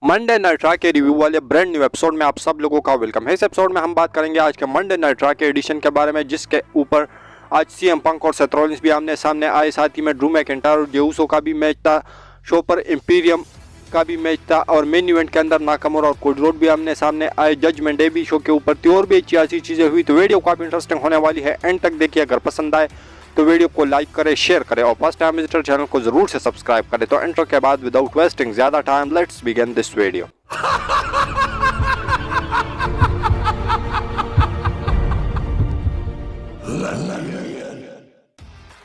Monday night raw के review वाले brand new episode में आप सब लोगों का वेलकम है। इस एपिसोड में हम बात करेंगे आज के मंडे नाइट रॉ के एडिशन के बारे में, जिसके ऊपर आज सीएम पंक और सेथ रॉलिंस भी आमने सामने आए। साथ ही में ड्रू मैकिंटायर और जेउसो का भी मैच था, शो पर इंपीरियम का भी मैच था और मेन इवेंट के अंदर नाकामुरा और कोडी रोड भी आमने सामने आए। जजमेंट डे भी शो के ऊपर थी और भी अच्छी चीज़ें हुई। तो वीडियो काफ़ी इंटरेस्टिंग होने वाली है, एंड तक देखिए। अगर पसंद आए तो वीडियो को लाइक करें, शेयर करें और फर्स्ट टाइम विजिटर चैनल को जरूर से सब्सक्राइब करें। तो इंट्रो के बाद विदाउट वेस्टिंग ज्यादा time let's begin this video.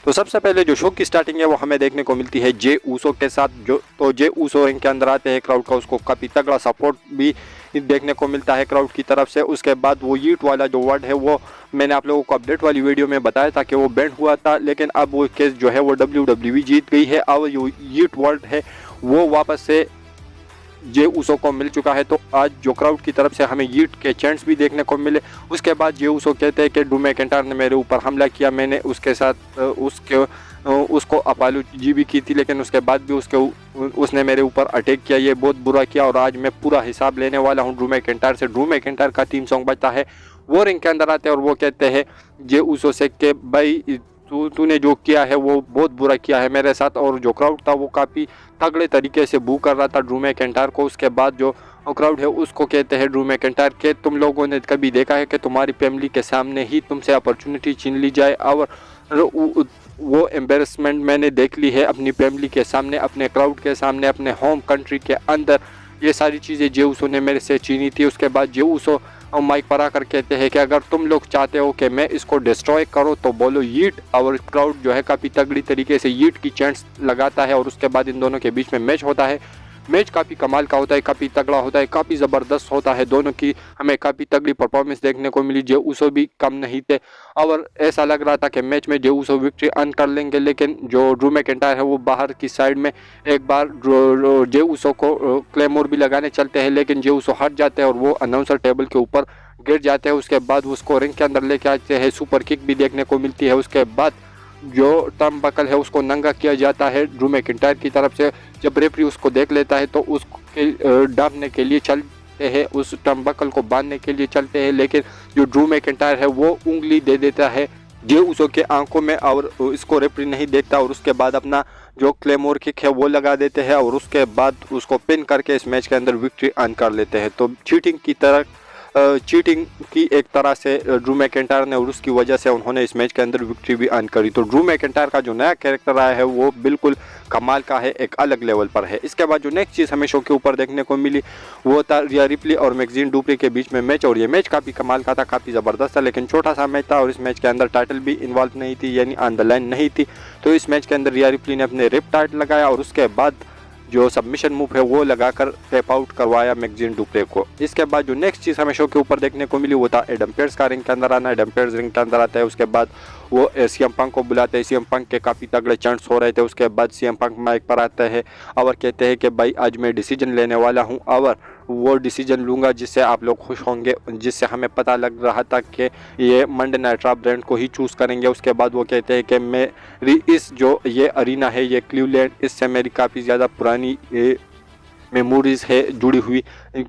तो सबसे पहले जो शो की स्टार्टिंग है वो हमें देखने को मिलती है जे ऊसो के साथ। जे ऊसो रिंग के अंदर आते हैं, क्राउड का उसको काफ़ी तगड़ा सपोर्ट भी देखने को मिलता है क्राउड की तरफ से। उसके बाद वो यीट वाला जो वर्ड है वो मैंने आप लोगों को अपडेट वाली वीडियो में बताया था कि वो बैंड हुआ था, लेकिन अब वो केस जो है वो WWE जीत गई है। अब जो यीट वर्ड है वो वापस से जे ऊसो को मिल चुका है। तो आज जो क्राउड की तरफ से हमें यीट के चैंट्स भी देखने को मिले। उसके बाद जे ऊसो कहते हैं कि ड्रू मैकिंटायर ने मेरे ऊपर हमला किया, मैंने उसके साथ उसको अपोलॉजी भी की थी, लेकिन उसके बाद भी उसने मेरे ऊपर अटैक किया, ये बहुत बुरा किया और आज मैं पूरा हिसाब लेने वाला हूँ ड्रू मैकिंटायर से। ड्रू मैकिंटायर का थीम सॉन्ग बजता है, वो रिंग के अंदर आते हैं और वो कहते हैं जे ऊसो से कि भाई तूने जो किया है वो बहुत बुरा किया है मेरे साथ। और जो क्राउड था वो काफ़ी तगड़े तरीके से बू कर रहा था ड्रू मैकिंटायर को। उसके बाद जो क्राउड है उसको कहते हैं ड्रू मैकिंटायर के तुम लोगों ने कभी देखा है कि तुम्हारी फैमिली के सामने ही तुमसे अपॉर्चुनिटी छीन ली जाए, और वो एम्बेरसमेंट मैंने देख ली है अपनी फैमिली के सामने, अपने क्राउड के सामने, अपने होम कंट्री के अंदर। ये सारी चीज़ें जे ऊसो ने मेरे से छीनी थी। उसके बाद जे ऊसो और माइक पर आकर कहते हैं कि अगर तुम लोग चाहते हो कि मैं इसको डिस्ट्रॉय करो तो बोलो यीट। और क्राउड जो है काफ़ी तगड़ी तरीके से यीट की चैंट्स लगाता है और उसके बाद इन दोनों के बीच में मैच होता है। मैच काफ़ी कमाल का होता है, काफ़ी तगड़ा होता है, काफ़ी ज़बरदस्त होता है। दोनों की हमें काफ़ी तगड़ी परफॉर्मेंस देखने को मिली। जे ऊसो भी कम नहीं थे और ऐसा लग रहा था कि मैच में जे ऊसो विक्ट्री अर्न कर लेंगे, लेकिन जो ड्रू मैकिंटायर है वो बाहर की साइड में एक बार जे ऊसो को क्लेमोर भी लगाने चलते हैं, लेकिन जे ऊसो हट जाते हैं और वो अनाउंसर टेबल के ऊपर गिर जाते हैं। उसके बाद उसको रिंग के अंदर लेके आते हैं, सुपर किक भी देखने को मिलती है। उसके बाद जो टर्म बकल है उसको नंगा किया जाता है ड्रू मैकिंटायर की तरफ से। जब रेफरी उसको देख लेता है तो उसके डांपने के लिए चलते हैं, उस टर्म बकल को बांधने के लिए चलते हैं, लेकिन जो ड्रू मैकिंटायर है वो उंगली दे देता है जे ऊसो के आंखों में और इसको रेफरी नहीं देखता। और उसके बाद अपना जो क्लेमोर किक है वो लगा देते हैं और उसके बाद उसको पिन करके इस मैच के अंदर विक्ट्री अर्न कर लेते हैं। तो चीटिंग की एक तरह से ड्रू मैकिंटायर ने और उसकी वजह से उन्होंने इस मैच के अंदर विक्ट्री भी अर्न करी। तो ड्रू मैकिंटायर का जो नया कैरेक्टर आया है वो बिल्कुल कमाल का है, एक अलग लेवल पर है। इसके बाद जो नेक्स्ट चीज़ हमें शो के ऊपर देखने को मिली वो था रिया रिप्ली और मैक्जीन डुप्री के बीच में मैच। और ये मैच काफ़ी कमाल का था, काफ़ी ज़बरदस्त था, लेकिन छोटा सा मैच था और इस मैच के अंदर टाइटल भी इन्वॉल्व नहीं थी, यानी ऑन द लाइन नहीं थी। तो इस मैच के अंदर रिया रिप्ली ने अपने रिप टाइट लगाया और उसके बाद जो सबमिशन मूव है वो लगाकर टैप आउट करवाया मैक्जीन डुप्रे को। इसके बाद जो नेक्स्ट चीज़ हमें शो के ऊपर देखने को मिली वो था एडम पेयर्स का रिंग के अंदर आना। एडम पेयर्स रिंग के अंदर आता है, उसके बाद वो सीएम पंक को बुलाते हैं। सीएम पंक के काफ़ी तगड़े चैंट्स हो रहे थे। उसके बाद सीएम पंक माइक पर आता है और कहते हैं कि भाई आज मैं डिसीजन लेने वाला हूँ और वो डिसीजन लूँगा जिससे आप लोग खुश होंगे, जिससे हमें पता लग रहा था कि ये मंडे नाइट रॉ ब्रांड को ही चूज़ करेंगे। उसके बाद वो कहते हैं कि मेरी इस जो ये अरीना है ये क्लीवलैंड, इससे मेरी काफ़ी ज़्यादा पुरानी मेमोरीज़ है जुड़ी हुई।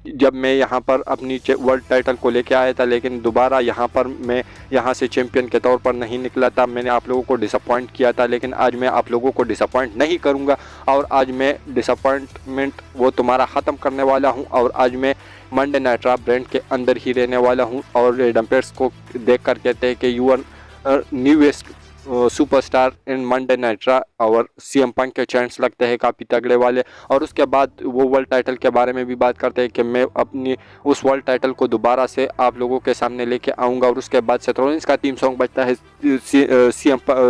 जब मैं यहाँ पर अपनी वर्ल्ड टाइटल को लेके आया था, लेकिन दोबारा यहाँ पर मैं यहाँ से चैंपियन के तौर पर नहीं निकला था, मैंने आप लोगों को डिसअपॉइंट किया था, लेकिन आज मैं आप लोगों को डिसअपॉइंट नहीं करूँगा और आज मैं डिसअपॉइंटमेंट वो तुम्हारा ख़त्म करने वाला हूँ और आज मैं मंडे नाइट रॉ ब्रांड के अंदर ही रहने वाला हूँ। और एडम पेयर्स को देख कर कहते हैं कि you are newest superstar in Monday night Raw. और सीएम पंक के चैंट्स लगते हैं काफ़ी तगड़े वाले। और उसके बाद वो वर्ल्ड टाइटल के बारे में भी बात करते हैं कि मैं अपनी उस वर्ल्ड टाइटल को दोबारा से आप लोगों के सामने लेके आऊँगा। और उसके बाद सेथ रॉलिंस का थीम सॉन्ग बजता है,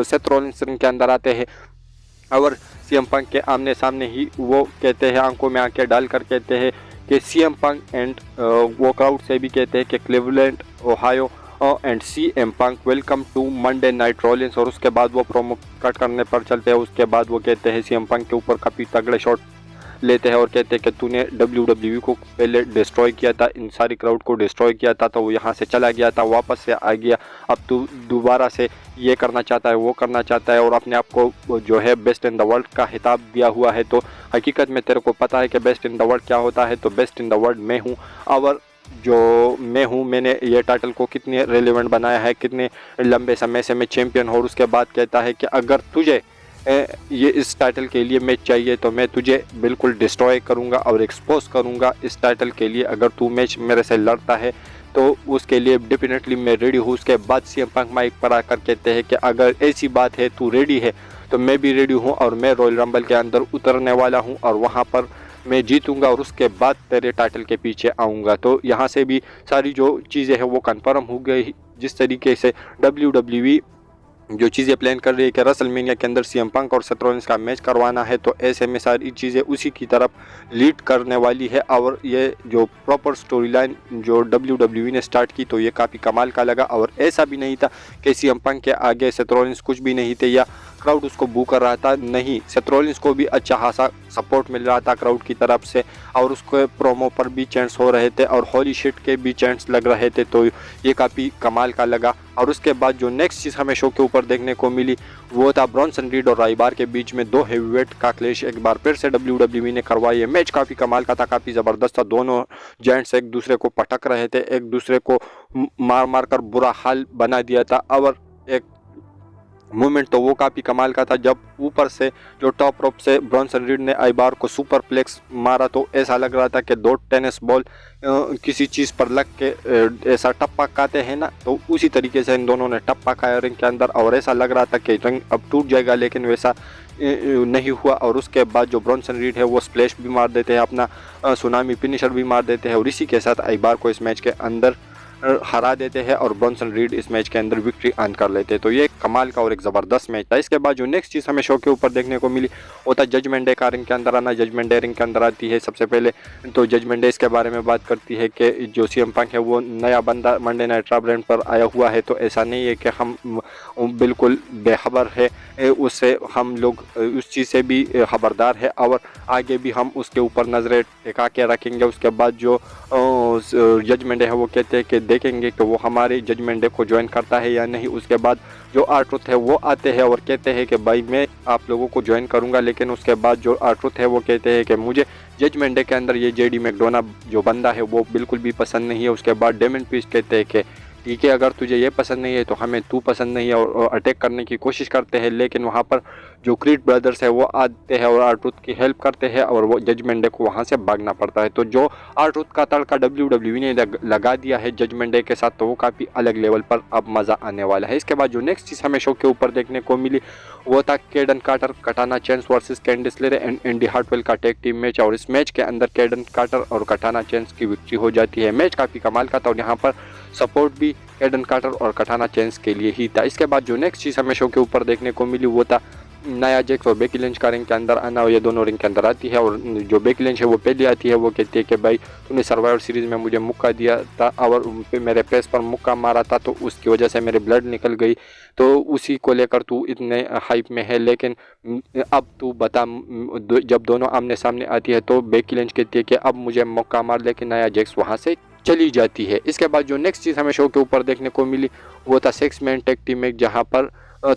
सेथ रॉलिंस रिंग के अंदर आते हैं और सीएम पंक के आमने सामने ही वो कहते हैं, आंखों में आंखें डाल कर कहते हैं कि सीएम पंक एंड वो क्राउड से भी कहते हैं कि Cleveland Ohio and CM Punk welcome to Monday night Rollins. और उसके बाद वो प्रोमो कट करने पर चलते हैं। उसके बाद वो कहते हैं सीएम पंक के ऊपर काफ़ी तगड़े शॉट लेते हैं और कहते हैं कि तूने WWE को पहले डिस्ट्रॉय किया था, इन सारी क्राउड को डिस्ट्रॉय किया था, तो वो यहाँ से चला गया था, वापस से आ गया, अब तू दोबारा से ये करना चाहता है, वो करना चाहता है और अपने आप को जो है बेस्ट इन द वर्ल्ड का खिताब दिया हुआ है। तो हकीकत में तेरे को पता है कि बेस्ट इन द वर्ल्ड क्या होता है, तो बेस्ट इन द वर्ल्ड मैं हूँ। और जो मैं हूँ, मैंने ये टाइटल को कितने रेलेवेंट बनाया है, कितने लंबे समय से मैं चैम्पियन हूँ। और उसके बाद कहता है कि अगर तुझे ये इस टाइटल के लिए मैच चाहिए तो मैं तुझे बिल्कुल डिस्ट्रॉय करूँगा और एक्सपोज करूँगा इस टाइटल के लिए। अगर तू मैच मेरे से लड़ता है तो उसके लिए डेफिनेटली मैं रेडी हूँ। उसके बाद सीएम पंक माइक पर आकर कहते हैं कि अगर ऐसी बात है, तू रेडी है, तो मैं भी रेडी हूँ और मैं रॉयल रंबल के अंदर उतरने वाला हूँ और वहाँ पर मैं जीतूंगा और उसके बाद तेरे टाइटल के पीछे आऊँगा। तो यहाँ से भी सारी जो चीज़ें हैं वो कंफर्म हो गई। जिस तरीके से WWE जो चीज़ें प्लान कर रही है कि रेसलमेनिया के अंदर सीएम पंक और सेथ रॉलिंस का मैच करवाना है, तो ऐसे में सारी चीज़ें उसी की तरफ लीड करने वाली है। और ये जो प्रॉपर स्टोरी लाइन जो WWE ने स्टार्ट की, तो ये काफ़ी कमाल का लगा। और ऐसा भी नहीं था कि सीएम पंक के आगे सेथ रॉलिंस कुछ भी नहीं थे या क्राउड उसको बू कर रहा था, नहीं, सेथ रॉलिंस को भी अच्छा खासा सपोर्ट मिल रहा था क्राउड की तरफ से और उसके प्रोमो पर भी चैंट्स हो रहे थे और हॉली शिट के भी चैंट्स लग रहे थे। तो ये काफ़ी कमाल का लगा। और उसके बाद जो नेक्स्ट चीज़ हमें शो के ऊपर देखने को मिली वो था ब्रॉन्सन रीड और रायबार के बीच में दो हेवीवेट का क्लैश एक बार फिर से WWE ने करवाया। ये मैच काफ़ी कमाल का था, काफ़ी ज़बरदस्त था। दोनों जेंट्स एक दूसरे को पटक रहे थे, एक दूसरे को मार मार कर बुरा हाल बना दिया था। और एक मूवमेंट तो वो काफ़ी कमाल का था जब ऊपर से जो टॉप रोप से ब्रॉन्सन रीड ने आइबार को सुपर प्लेक्स मारा, तो ऐसा लग रहा था कि दो टेनिस बॉल किसी चीज़ पर लग के ऐसा टप्पा खाते हैं ना, तो उसी तरीके से इन दोनों ने टप्पा खाया रिंग के अंदर और ऐसा लग रहा था कि रिंग अब टूट जाएगा, लेकिन वैसा नहीं हुआ। और उसके बाद जो ब्रॉन्सन रीड है वो स्प्लैश भी मार देते हैं, अपना सुनामी फिनिशर भी मार देते हैं और इसी के साथ आइबार को इस मैच के अंदर हरा देते हैं और ब्रॉन्सन रीड इस मैच के अंदर विक्ट्री अर्न कर लेते हैं। तो ये कमाल का और एक ज़बरदस्त मैच था। इसके बाद जो नेक्स्ट चीज़ हमें शो के ऊपर देखने को मिली वो था जजमेंट डे का रिंग के अंदर आना। जजमेंट डे रिंग के अंदर आती है सबसे पहले तो जजमेंट डे इसके बारे में बात करती है कि जो सीएम पंक है वो नया बंदा मंडे नाइट रॉ ब्रांड पर आया हुआ है, तो ऐसा नहीं है कि हम बिल्कुल बेखबर है उससे, हम लोग उस चीज़ से भी खबरदार है और आगे भी हम उसके ऊपर नज़रें टिका के रखेंगे। उसके बाद जो जजमेंट डे है वो कहते हैं कि देखेंगे कि वो हमारे जजमेंट डे को ज्वाइन करता है या नहीं। उसके बाद जो R-Truth है वो आते हैं और कहते हैं कि भाई मैं आप लोगों को ज्वाइन करूंगा, लेकिन उसके बाद जो R-Truth है वो कहते हैं कि मुझे जजमेंट डे के अंदर ये JD मैकडोना जो बंदा है वो बिल्कुल भी पसंद नहीं है। उसके बाद डेमन पीस कहते हैं कि ठीक है, अगर तुझे ये पसंद नहीं है तो हमें तू पसंद नहीं है और अटैक करने की कोशिश करते हैं, लेकिन वहाँ पर जो क्रीड ब्रदर्स है वो आते हैं और R-Truth की हेल्प करते हैं और वो जजमेंट डे को वहाँ से भागना पड़ता है। तो जो R-Truth का तड़का WWE ने लगा दिया है जजमेंट डे के साथ, तो वो काफ़ी अलग लेवल पर अब मज़ा आने वाला है। इसके बाद जो नेक्स्ट चीज़ हमें शो के ऊपर देखने को मिली वो था कैडन कार्टर कटाना चैंस वर्सेस कैंडिस लेरे एंड एंडी हार्टवेल का टैग टीम मैच। और इस मैच के अंदर कैडन कार्टर और कटाना चैंस की विक्ट्री हो जाती है। मैच काफ़ी कमाल का था और यहाँ पर सपोर्ट भी कैडन कार्टर और कटाना चैंस के लिए ही था। इसके बाद जो नेक्स्ट चीज़ हमें शो के ऊपर देखने को मिली वो था नया जैक्स और बेकी लिंच का रिंग के अंदर आना। और ये दोनों रिंग के अंदर आती है और जो बेकी लिंच है वो पहले आती है। वो कहती है कि भाई तूने सर्वाइवर सीरीज़ में मुझे मुक्का दिया था और मेरे फेस पर मुक्का मारा था, तो उसकी वजह से मेरी ब्लड निकल गई, तो उसी को लेकर तू इतने हाइप में है, लेकिन अब तू बता। जब दोनों आमने सामने आती है तो बेकी लिंच कहती है कि अब मुझे मुक्का मार, लेकिन नया जैक्स वहाँ से चली जाती है। इसके बाद जो नेक्स्ट चीज़ हमें शो के ऊपर देखने को मिली वो था 6 मैन टैग टीम में, जहाँ पर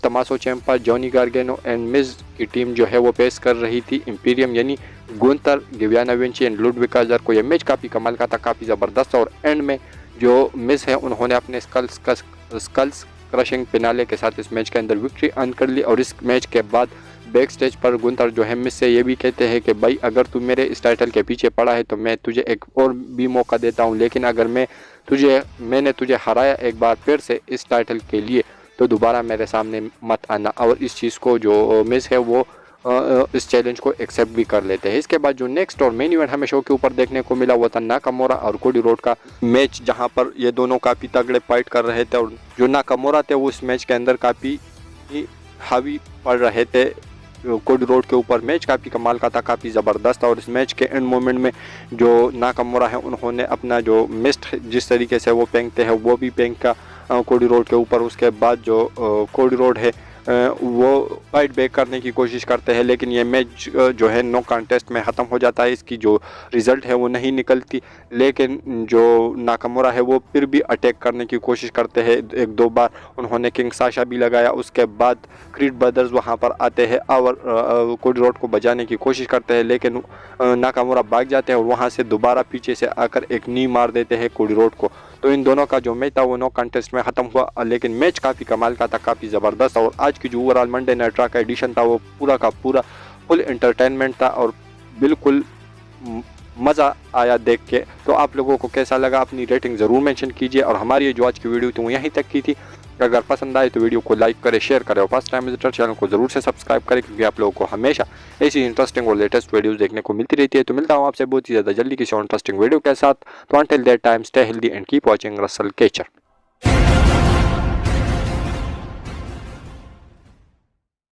तमासो चैम्पा, जॉनी गार्गेनो एंड मिज की टीम जो है वो पेश कर रही थी इम्पीरियम यानी गुंतर, गिवियाना विंची एंड लुडविग काजर को। यह मैच काफ़ी कमाल का था, काफ़ी ज़बरदस्त। और एंड में जो मिज है उन्होंने अपने स्कल्स क्रशिंग पिनाले के साथ इस मैच के अंदर विक्ट्री अर्न कर ली। और इस मैच के बाद बैक स्टेज पर गुंतर जो है मिस से ये भी कहते हैं कि भाई अगर तू मेरे इस टाइटल के पीछे पड़ा है तो मैं तुझे एक और भी मौका देता हूँ, लेकिन अगर मैंने तुझे हराया एक बार फिर से इस टाइटल के लिए तो दोबारा मेरे सामने मत आना। और इस चीज़ को जो मिस है वो इस चैलेंज को एक्सेप्ट भी कर लेते हैं। इसके बाद जो नेक्स्ट और मेन इवेंट हमें शो के ऊपर देखने को मिला वो था नाकामोरा और कोडी रोड का मैच, जहां पर ये दोनों काफ़ी तगड़े फाइट कर रहे थे और जो नाकामोरा थे वो इस मैच के अंदर काफ़ी हावी पड़ रहे थे कोडी रोड के ऊपर। मैच काफ़ी कमाल का था, काफ़ी ज़बरदस्त। और इस मैच के एंड मोमेंट में जो नाकामोरा है उन्होंने अपना जो मिस्ट जिस तरीके से वो फेंकते हैं वो भी फेंका कोडी रोड के ऊपर। उसके बाद जो कोडी रोड है वो फाइट बैक करने की कोशिश करते हैं, लेकिन ये मैच जो है नो कॉन्टेस्ट में ख़त्म हो जाता है। इसकी जो रिज़ल्ट है वो नहीं निकलती, लेकिन जो नाकामुरा है वो फिर भी अटैक करने की कोशिश करते हैं। एक दो बार उन्होंने किंग साशा भी लगाया, उसके बाद क्रीड ब्रदर्स वहाँ पर आते हैं और कोडी रोड को बचाने की कोशिश करते हैं, लेकिन नाकामुरा भाग जाते हैं और वहाँ से दोबारा पीछे से आकर एक नी मार देते हैं कोडी रोड को। तो इन दोनों का जो मैच था वो नो कॉन्टेस्ट में ख़त्म हुआ, लेकिन मैच काफ़ी कमाल का था, काफ़ी ज़बरदस्त। और आज की जो ओवरऑल मंडे नाइट रॉ का एडिशन था वो पूरा का पूरा फुल एंटरटेनमेंट था और बिल्कुल मज़ा आया देख के। तो आप लोगों को कैसा लगा अपनी रेटिंग ज़रूर मेंशन कीजिए। और हमारी जो आज की वीडियो थी वो यहीं तक की थी। अगर पसंद आए तो वीडियो को लाइक करें, शेयर करें और फर्स्ट टाइम विजिटर चैनल को ज़रूर से सब्सक्राइब करें, क्योंकि आप लोगों को हमेशा ऐसी इंटरेस्टिंग और लेटेस्ट वीडियोस देखने को मिलती रहती है। तो मिलता हूँ आपसे बहुत ही ज़्यादा जल्दी किसी और इंटरेस्टिंग वीडियो के साथ। तो until that time stay healthy and keep watching Russell केचर।